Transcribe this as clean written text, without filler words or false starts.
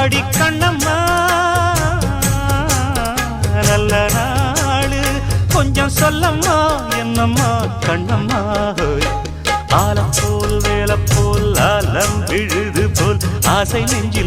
அடி கண்ணம்மா நல்ல நாளு கொஞ்சம் சொல்லம்மா என்னம்மா கண்ணம்மா ஆலம் போல் வேலை போல் ஆலம் விழுது போல் ஆசை நெஞ்சில்